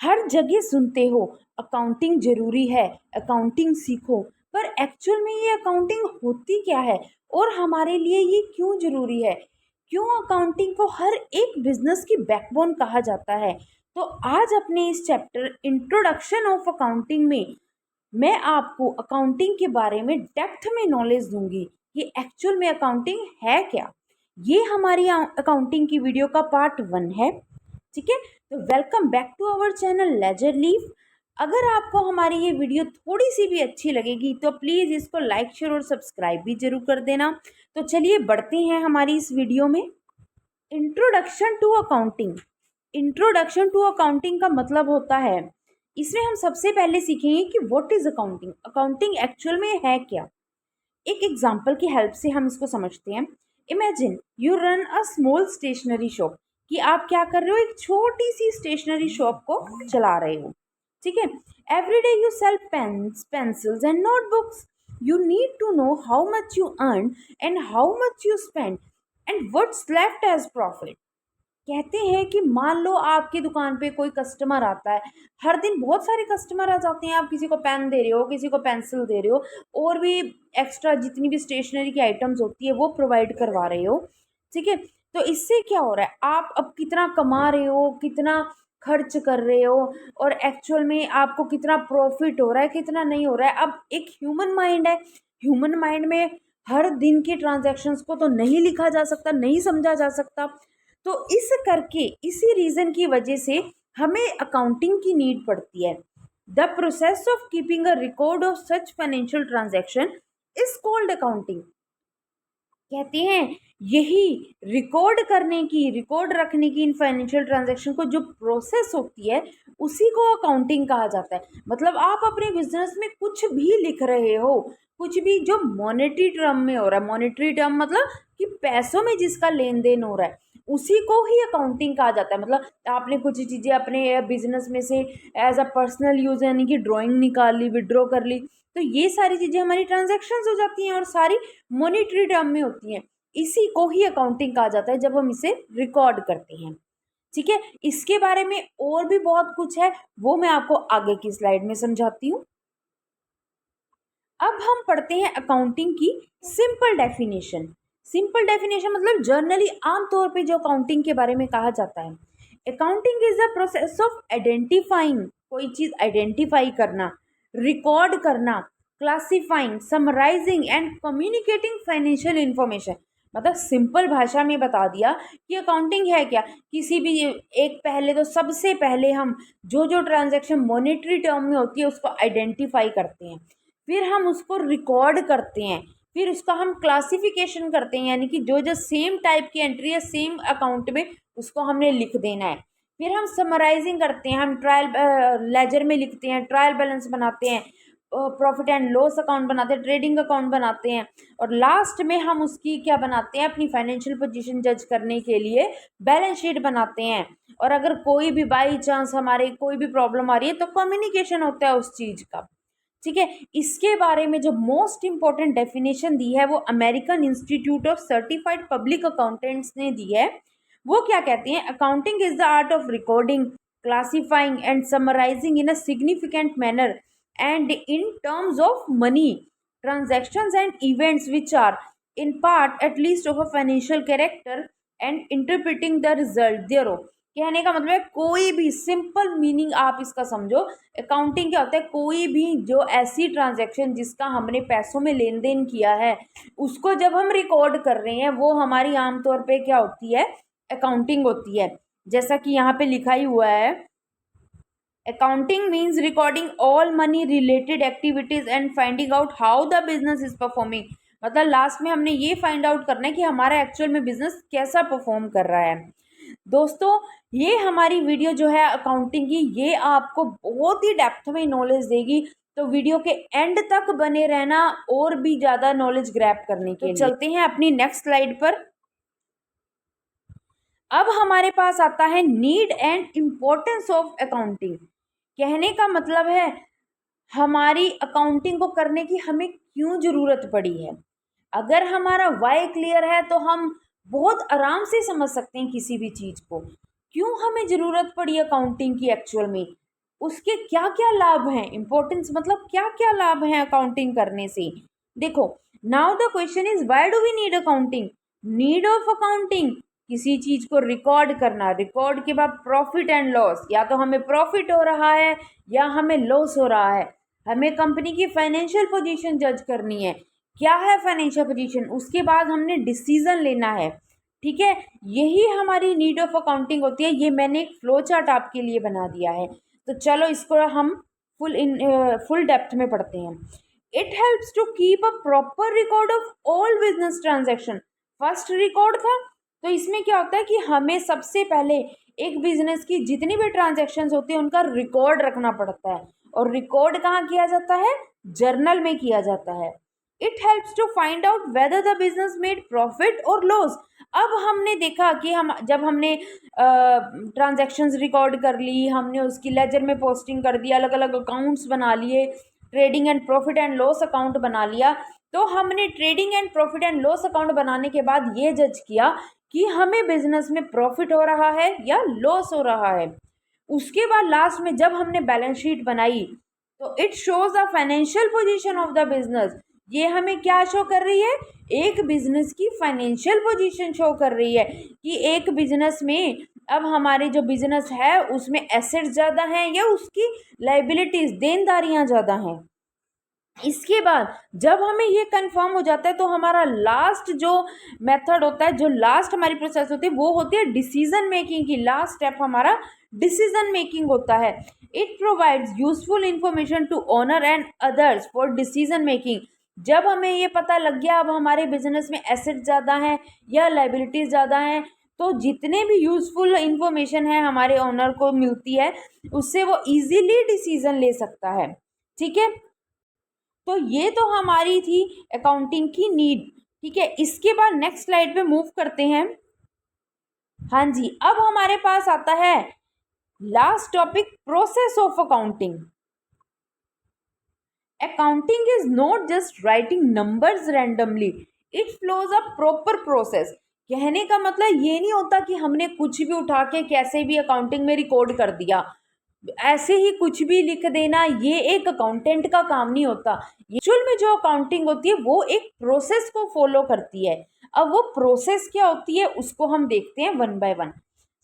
हर जगह सुनते हो अकाउंटिंग ज़रूरी है, अकाउंटिंग सीखो, पर एक्चुअल में ये अकाउंटिंग होती क्या है और हमारे लिए ये क्यों ज़रूरी है? क्यों अकाउंटिंग को हर एक बिजनेस की बैकबोन कहा जाता है? तो आज अपने इस चैप्टर इंट्रोडक्शन ऑफ अकाउंटिंग में मैं आपको अकाउंटिंग के बारे में डेप्थ में नॉलेज दूंगी कि एक्चुअल में अकाउंटिंग है क्या। ये हमारी अकाउंटिंग की वीडियो का पार्ट 1 है। ठीक है, तो welcome back to our channel ledger leaf. अगर आपको हमारी ये वीडियो थोड़ी सी भी अच्छी लगेगी तो प्लीज़ इसको लाइक शेयर और सब्सक्राइब भी जरूर कर देना। तो चलिए बढ़ते हैं हमारी इस वीडियो में। Introduction to accounting. Introduction to accounting का मतलब होता है, इसमें हम सबसे पहले सीखेंगे कि what is accounting, accounting actual में है क्या। एक एग्जाम्पल की हेल्प से हम इसको समझते हैं। Imagine you run a small stationery shop, कि आप क्या कर रहे हो, एक छोटी सी स्टेशनरी शॉप को चला रहे हो। ठीक है, every day you sell pens pencils and notebooks. You need to know how much you earn and how much you spend and what's left as profit. कहते हैं कि मान लो आपकी दुकान पे कोई कस्टमर आता है, हर दिन बहुत सारे कस्टमर आ जाते हैं, आप किसी को पेन दे रहे हो, किसी को पेंसिल दे रहे हो, और भी एक्स्ट्रा जितनी भी स्टेशनरी की आइटम्स होती है वो प्रोवाइड करवा रहे हो। ठीक है, तो इससे क्या हो रहा है, आप अब कितना कमा रहे हो, कितना खर्च कर रहे हो, और एक्चुअल में आपको कितना प्रॉफिट हो रहा है, कितना नहीं हो रहा है। अब एक ह्यूमन माइंड है, ह्यूमन माइंड में हर दिन के ट्रांजैक्शंस को तो नहीं लिखा जा सकता, नहीं समझा जा सकता। तो इस करके इसी रीजन की वजह से हमें अकाउंटिंग की नीड पड़ती है। The process of keeping a record of such financial transaction is called accounting. कहते हैं यही रिकॉर्ड करने की, रिकॉर्ड रखने की इन फाइनेंशियल ट्रांजैक्शन को जो प्रोसेस होती है उसी को अकाउंटिंग कहा जाता है। मतलब आप अपने बिजनेस में कुछ भी लिख रहे हो, कुछ भी जो मॉनेटरी टर्म में हो रहा है, मॉनेटरी टर्म मतलब कि पैसों में जिसका लेन देन हो रहा है, उसी को ही अकाउंटिंग कहा जाता है। मतलब आपने कुछ चीज़ें अपने बिजनेस में से एज अ पर्सनल यूज यानी कि ड्राइंग निकाल ली, विड्रॉ कर ली, तो ये सारी चीज़ें हमारी ट्रांजैक्शंस हो जाती हैं और सारी मॉनेटरी टर्म में होती हैं। इसी को ही अकाउंटिंग कहा जाता है जब हम इसे रिकॉर्ड करते हैं। ठीक है, इसके बारे में और भी बहुत कुछ है, वो मैं आपको आगे की स्लाइड में समझाती हूँ। अब हम पढ़ते हैं अकाउंटिंग की सिंपल डेफिनेशन। सिंपल डेफिनेशन मतलब जर्नली आमतौर पे जो अकाउंटिंग के बारे में कहा जाता है, accounting is the process of identifying, कोई चीज आइडेंटिफाई करना, रिकॉर्ड करना, classifying, summarising and communicating financial information. मतलब सिंपल भाषा में बता दिया कि अकाउंटिंग है क्या। किसी भी एक, पहले तो सबसे पहले हम जो जो ट्रांजैक्शन मॉनेटरी टर्म में होती है उसको आइडेंटिफाई करते हैं, फिर हम उसको रिकॉर्ड करते हैं, फिर उसका हम क्लासिफिकेशन करते हैं, यानी कि जो जो सेम टाइप की एंट्री है सेम अकाउंट में उसको हमने लिख देना है। फिर हम समराइजिंग करते हैं, हम ट्रायल लेजर में लिखते हैं, ट्रायल बैलेंस बनाते हैं, प्रॉफिट एंड लॉस अकाउंट बनाते हैं, ट्रेडिंग अकाउंट बनाते हैं, और लास्ट में हम उसकी क्या बनाते हैं, अपनी फाइनेंशियल पोजीशन जज करने के लिए बैलेंस शीट बनाते हैं। और अगर कोई भी बाई चांस हमारे कोई भी प्रॉब्लम आ रही है तो कम्युनिकेशन होता है उस चीज़ का। ठीक है, इसके बारे में जो मोस्ट इंपॉर्टेंट डेफिनेशन दी है वो American Institute of Certified Public Accountants ने दी है। वो क्या कहते हैं, accounting is the art of recording, classifying and summarising in a significant manner and in terms of money transactions and events which are in part at least of a financial character and interpreting the result thereof। कहने का मतलब है कोई भी simple meaning आप इसका समझो, accounting क्या होता है, कोई भी जो ऐसी ट्रांजैक्शन जिसका हमने पैसों में लेन देन किया है उसको जब हम रिकॉर्ड कर रहे हैं वो हमारी आमतौर पे क्या होती है, अकाउंटिंग होती है। जैसा कि यहाँ पे लिखा ही हुआ है, accounting means recording all money related activities and finding out how the business is performing। मतलब लास्ट में हमने ये फाइंड आउट करना है कि हमारा एक्चुअल में बिजनेस कैसा परफॉर्म कर रहा है। दोस्तों, ये हमारी वीडियो जो है अकाउंटिंग की, ये आपको बहुत ही डेप्थ में नॉलेज देगी, तो वीडियो के एंड तक बने रहना और भी ज़्यादा नॉलेज ग्रैब करने के लिए। चलते हैं अपनी नेक्स्ट स्लाइड पर। अब हमारे पास आता है need and importance of accounting. कहने का मतलब है हमारी अकाउंटिंग को करने की हमें क्यों ज़रूरत पड़ी है। अगर हमारा वाई क्लियर है तो हम बहुत आराम से समझ सकते हैं किसी भी चीज़ को, क्यों हमें ज़रूरत पड़ी अकाउंटिंग की एक्चुअल में। उसके क्या क्या लाभ हैं, इंपॉर्टेंस मतलब क्या क्या लाभ हैं अकाउंटिंग करने से। देखो, now the question is why do we need accounting. Need of accounting, किसी चीज को रिकॉर्ड करना, रिकॉर्ड के बाद प्रॉफिट एंड लॉस, या तो हमें प्रॉफिट हो रहा है या हमें लॉस हो रहा है। हमें कंपनी की फाइनेंशियल पोजीशन जज करनी है, क्या है फाइनेंशियल पोजीशन, उसके बाद हमने डिसीजन लेना है। ठीक है, यही हमारी नीड ऑफ अकाउंटिंग होती है। ये मैंने एक फ्लो चार्ट आपके लिए बना दिया है, तो चलो इसको हम फुल डेप्थ में पढ़ते हैं। It helps to keep a proper record of all business transaction. First record था, तो इसमें क्या होता है कि हमें सबसे पहले एक बिजनेस की जितनी भी ट्रांजेक्शन्स होती है उनका रिकॉर्ड रखना पड़ता है, और रिकॉर्ड कहाँ किया जाता है, जर्नल में किया जाता है। It helps to find out whether the business made profit और लॉस। अब हमने देखा कि जब हमने ट्रांजैक्शंस रिकॉर्ड कर ली, हमने उसकी लेजर में पोस्टिंग कर दी, अलग अलग अकाउंट्स बना लिए, trading and profit and loss account बना लिया, तो हमने trading and profit and loss account बनाने के बाद ये जज किया कि हमें बिजनेस में प्रॉफिट हो रहा है या लॉस हो रहा है। उसके बाद लास्ट में जब हमने बैलेंस शीट बनाई, तो it shows the financial position of the business. ये हमें क्या शो कर रही है, एक बिजनेस की फाइनेंशियल पोजीशन शो कर रही है कि एक बिजनेस में अब हमारे जो बिजनेस है उसमें एसेट्स ज़्यादा हैं या उसकी लाइबिलिटीज देनदारियां ज़्यादा हैं। इसके बाद जब हमें ये कंफर्म हो जाता है तो हमारा लास्ट जो मेथड होता है, जो लास्ट हमारी प्रोसेस होती है, वो होती है डिसीजन मेकिंग की। लास्ट स्टेप हमारा डिसीजन मेकिंग होता है। It provides useful information to owner and others for decision making. जब हमें ये पता लग गया अब हमारे बिजनेस में एसेट ज़्यादा हैं या लाइबिलिटीज ज़्यादा हैं, तो जितने भी यूजफुल इंफॉर्मेशन है हमारे ओनर को मिलती है, उससे वो इजीली डिसीजन ले सकता है। ठीक है, तो ये तो हमारी थी अकाउंटिंग की नीड। ठीक है, इसके बाद नेक्स्ट स्लाइड पे मूव करते हैं। हाँ जी, अब हमारे पास आता है last topic, process of accounting. Accounting is not just writing numbers randomly, it flows a proper process. कहने का मतलब ये नहीं होता कि हमने कुछ भी उठा के कैसे भी अकाउंटिंग में रिकॉर्ड कर दिया, ऐसे ही कुछ भी लिख देना, ये एक अकाउंटेंट का काम नहीं होता। एक्चुअल में जो अकाउंटिंग होती है वो एक प्रोसेस को फॉलो करती है। अब वो प्रोसेस क्या होती है उसको हम देखते हैं वन बाय वन।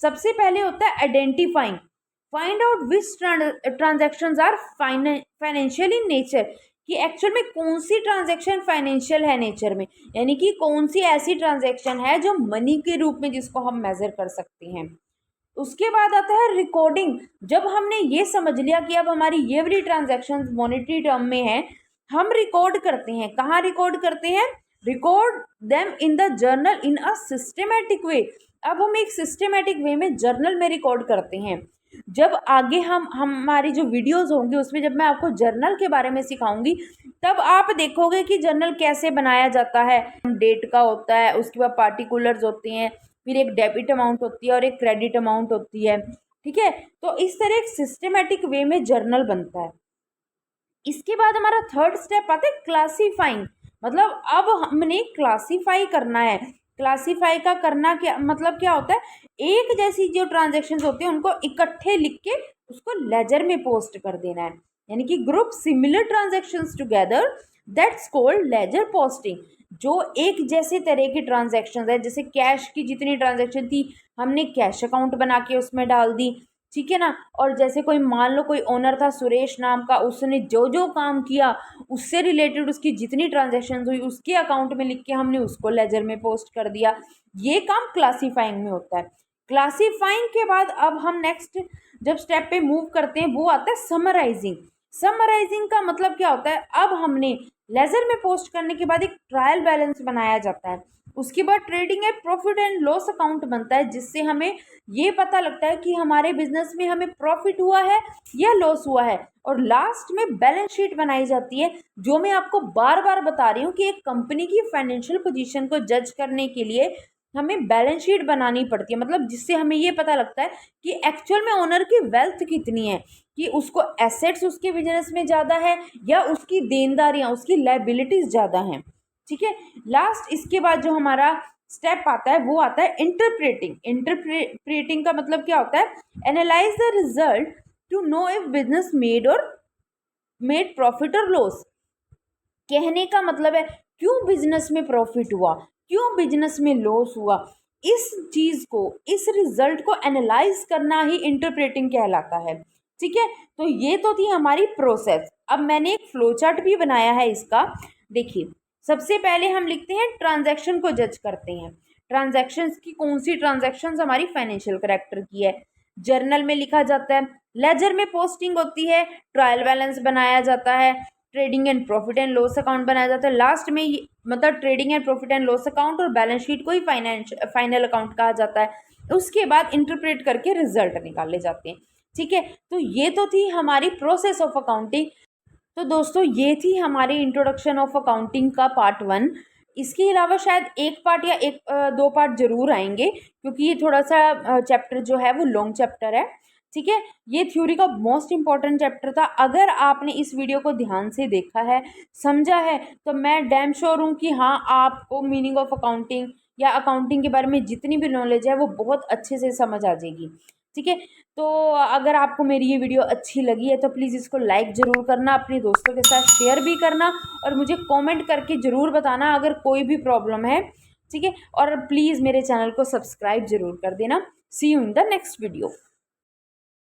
सबसे पहले होता है identifying, find out which transactions are financial in nature, कि एक्चुअल में कौन सी ट्रांजेक्शन फाइनेंशियल है नेचर में, यानी कि कौन सी ऐसी ट्रांजेक्शन है जो मनी के रूप में जिसको हम मेजर कर सकते हैं। उसके बाद आता है रिकॉर्डिंग। जब हमने ये समझ लिया कि अब हमारी ये वाली ट्रांजेक्शन मॉनेटरी टर्म में है, हम रिकॉर्ड करते हैं। कहाँ रिकॉर्ड करते हैं, record them in the journal in a systematic way. अब हम एक सिस्टमेटिक वे में जर्नल में रिकॉर्ड करते हैं। जब आगे हम हमारी जो वीडियोस होंगे उसमें जब मैं आपको जर्नल के बारे में सिखाऊंगी, तब आप देखोगे कि जर्नल कैसे बनाया जाता है। डेट का होता है, उसके बाद पार्टिकुलर्स होते हैं, फिर एक डेबिट अमाउंट होती है और एक क्रेडिट अमाउंट होती है। ठीक है, तो इस तरह एक सिस्टमेटिक वे में जर्नल बनता है। इसके बाद हमारा थर्ड स्टेप आता है क्लासीफाइंग, मतलब अब हमने क्लासीफाई करना है। क्लासीफाई का करना क्या मतलब क्या होता है, एक जैसी जो ट्रांजेक्शन्स होती हैं उनको इकट्ठे लिख के उसको लेजर में पोस्ट कर देना है, यानी कि group similar transactions together, that's called ledger posting. जो एक जैसे तरह की ट्रांजेक्शन है, जैसे कैश की जितनी ट्रांजेक्शन थी हमने कैश अकाउंट बना के उसमें डाल दी, ठीक है ना। और जैसे कोई मान लो कोई ओनर था सुरेश नाम का, उसने जो जो काम किया उससे रिलेटेड उसकी जितनी ट्रांजेक्शन हुई उसके अकाउंट में लिख के हमने उसको लेजर में पोस्ट कर दिया। ये काम क्लासीफाइंग में होता है। क्लासीफाइंग के बाद अब हम नेक्स्ट जब स्टेप पे मूव करते हैं वो आता है समराइजिंग। समराइजिंग का मतलब क्या होता है, अब हमने लेजर में पोस्ट करने के बाद एक ट्रायल बैलेंस बनाया जाता है। उसके बाद trading and profit and loss account बनता है, जिससे हमें ये पता लगता है कि हमारे बिजनेस में हमें प्रॉफिट हुआ है या लॉस हुआ है। और लास्ट में बैलेंस शीट बनाई जाती है, जो मैं आपको बार बार बता रही हूँ कि एक कंपनी की फाइनेंशियल पोजीशन को जज करने के लिए हमें बैलेंस शीट बनानी पड़ती है, मतलब जिससे हमें ये पता लगता है कि एक्चुअल में ओनर की वेल्थ कितनी है, कि उसको एसेट्स उसके बिजनेस में ज़्यादा है या उसकी देनदारियाँ उसकी लायबिलिटीज़ ज़्यादा हैं। ठीक है, लास्ट इसके बाद जो हमारा स्टेप आता है वो आता है इंटरप्रेटिंग। इंटरप्रेटिंग का मतलब क्या होता है, analyse the result to know if business made profit और लॉस। कहने का मतलब है क्यों बिजनेस में प्रॉफिट हुआ, क्यों बिजनेस में लॉस हुआ, इस चीज़ को, इस रिजल्ट को एनालाइज करना ही इंटरप्रेटिंग कहलाता है। ठीक है, तो ये तो थी हमारी प्रोसेस। अब मैंने एक फ्लो चार्ट भी बनाया है इसका। देखिए, सबसे पहले हम लिखते हैं ट्रांजैक्शन को जज करते हैं। ट्रांजैक्शंस की कौन सी ट्रांजैक्शंस हमारी फाइनेंशियल कैरेक्टर की है। जर्नल में लिखा जाता है, लेजर में पोस्टिंग होती है, ट्रायल बैलेंस बनाया जाता है, trading and profit and loss account बनाया जाता है। लास्ट में मतलब trading and profit and loss account और बैलेंस शीट को ही फाइनल अकाउंट कहा जाता है। उसके बाद इंटरप्रेट करके रिजल्ट निकाले जाते हैं। ठीक है, तो ये तो थी हमारी प्रोसेस ऑफ अकाउंटिंग। तो दोस्तों, ये थी हमारी इंट्रोडक्शन ऑफ अकाउंटिंग का पार्ट 1। इसके अलावा शायद एक पार्ट या दो पार्ट जरूर आएंगे, क्योंकि ये थोड़ा सा चैप्टर जो है वो लॉन्ग चैप्टर है। ठीक है, ये थ्योरी का मोस्ट इंपॉर्टेंट चैप्टर था। अगर आपने इस वीडियो को ध्यान से देखा है, समझा है, तो मैं डैम श्योर हूँ कि हाँ, आपको मीनिंग ऑफ अकाउंटिंग या अकाउंटिंग के बारे में जितनी भी नॉलेज है वो बहुत अच्छे से समझ आ जाएगी। ठीक है, तो अगर आपको मेरी ये वीडियो अच्छी लगी है तो प्लीज़ इसको लाइक ज़रूर करना, अपने दोस्तों के साथ शेयर भी करना, और मुझे कमेंट करके ज़रूर बताना अगर कोई भी प्रॉब्लम है। ठीक है, और प्लीज़ मेरे चैनल को सब्सक्राइब ज़रूर कर देना। See you in the next video.